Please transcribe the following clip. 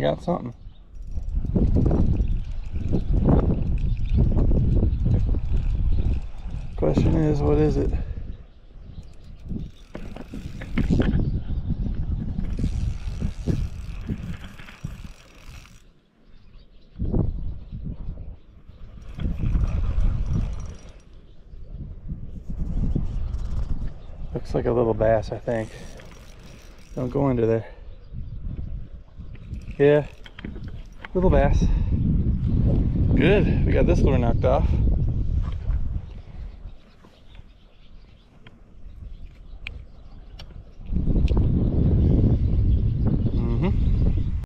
I got something. Question is, what is it? Looks like a little bass, I think. Don't go into there. Yeah, little bass. Good, we got this lure knocked off.